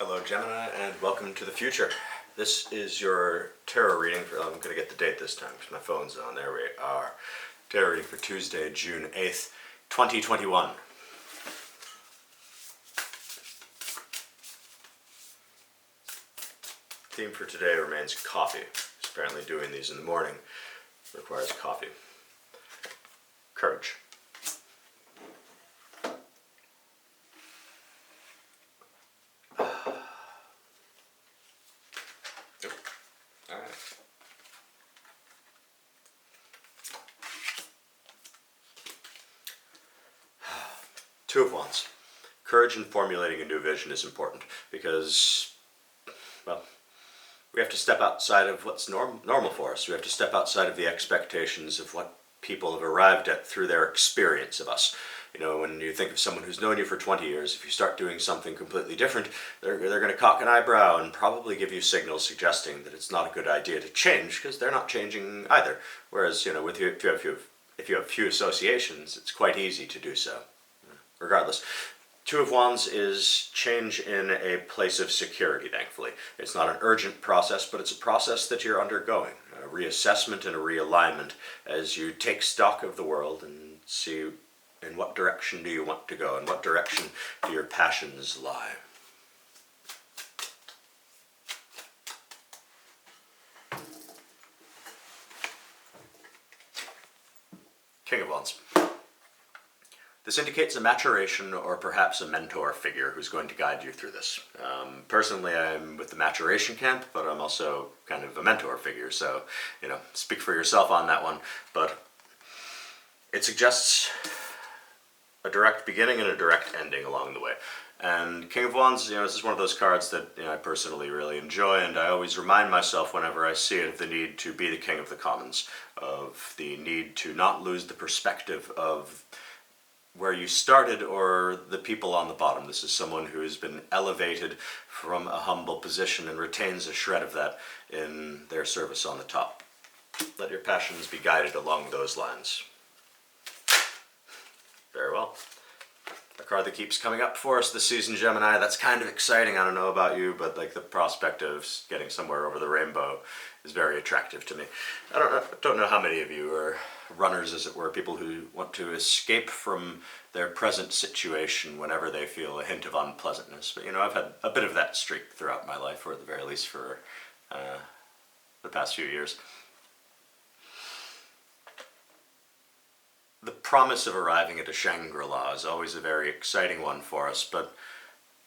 Hello Gemini and welcome to the future. This is your tarot reading for, I'm going to get the date this time because my phone's on. There we are. Tarot reading for Tuesday, June 8th, 2021. Theme for today remains coffee. Apparently doing these in the morning requires coffee. Courage. Alright. Two of Wands. Courage in formulating a new vision is important because, well, we have to step outside of what's normal for us. We have to step outside of the expectations of what people have arrived at through their experience of us. You know, when you think of someone who's known you for 20 years, if you start doing something completely different, they're going to cock an eyebrow and probably give you signals suggesting that it's not a good idea to change because they're not changing either. Whereas, you know, if you have few associations, it's quite easy to do so. Regardless. Two of Wands is change in a place of security, thankfully. It's not an urgent process, but it's a process that you're undergoing. A reassessment and a realignment as you take stock of the world and see in what direction do you want to go, in what direction do your passions lie. King of Wands. This indicates a maturation or perhaps a mentor figure who's going to guide you through this. Personally, I'm with the maturation camp, but I'm also kind of a mentor figure, so, you know, speak for yourself on that one. But it suggests a direct beginning and a direct ending along the way. And King of Wands, you know, this is one of those cards that, you know, I personally really enjoy, and I always remind myself whenever I see it of the need to be the king of the commons, of the need to not lose the perspective of where you started or the people on the bottom. This is someone who has been elevated from a humble position and retains a shred of that in their service on the top. Let your passions be guided along those lines. Very well. A card that keeps coming up for us this season, Gemini, that's kind of exciting. I don't know about you, but like the prospect of getting somewhere over the rainbow is very attractive to me. I don't know how many of you are runners, as it were, people who want to escape from their present situation whenever they feel a hint of unpleasantness. But, you know, I've had a bit of that streak throughout my life, or at the very least for the past few years. The promise of arriving at a Shangri-La is always a very exciting one for us, but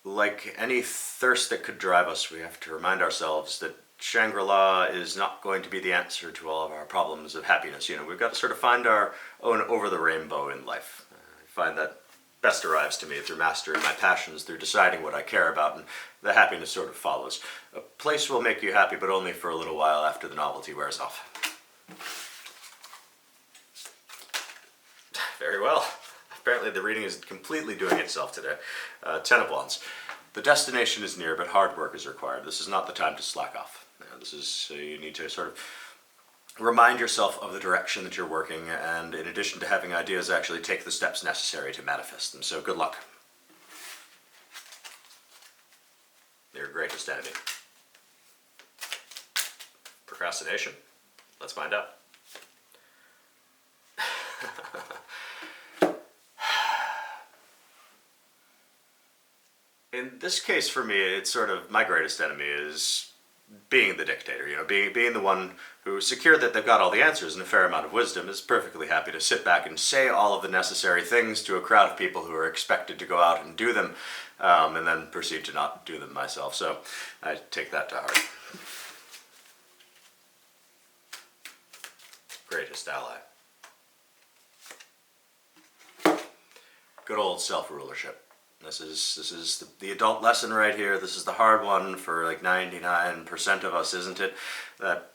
like any thirst that could drive us, we have to remind ourselves that Shangri-La is not going to be the answer to all of our problems of happiness. You know, we've got to sort of find our own over the rainbow in life. I find that best arrives to me through mastering my passions, through deciding what I care about, and the happiness sort of follows. A place will make you happy, but only for a little while after the novelty wears off. Very well. Apparently the reading is completely doing itself today. Ten of Wands. The destination is near, but hard work is required. This is not the time to slack off. This is, you need to sort of remind yourself of the direction that you're working, and in addition to having ideas, actually take the steps necessary to manifest them. So good luck. Your greatest enemy. Procrastination? Let's find out. In this case, for me, it's sort of my greatest enemy is being the dictator. You know, being the one who's secure that they've got all the answers and a fair amount of wisdom, is perfectly happy to sit back and say all of the necessary things to a crowd of people who are expected to go out and do them, and then proceed to not do them myself. So I take that to heart. Greatest ally. Good old self-rulership. This is the adult lesson right here. This is the hard one for like 99% of us, isn't it? That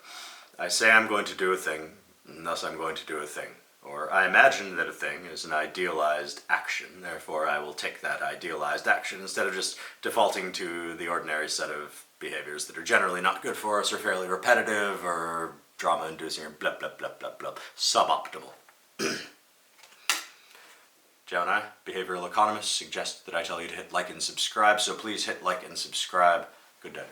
I say I'm going to do a thing, and thus I'm going to do a thing. Or I imagine that a thing is an idealized action, therefore I will take that idealized action instead of just defaulting to the ordinary set of behaviors that are generally not good for us or fairly repetitive or drama-inducing or blah, blah, blah, blah, blah, suboptimal. Gemini, behavioral economists suggest that I tell you to hit like and subscribe, so please hit like and subscribe. Good day.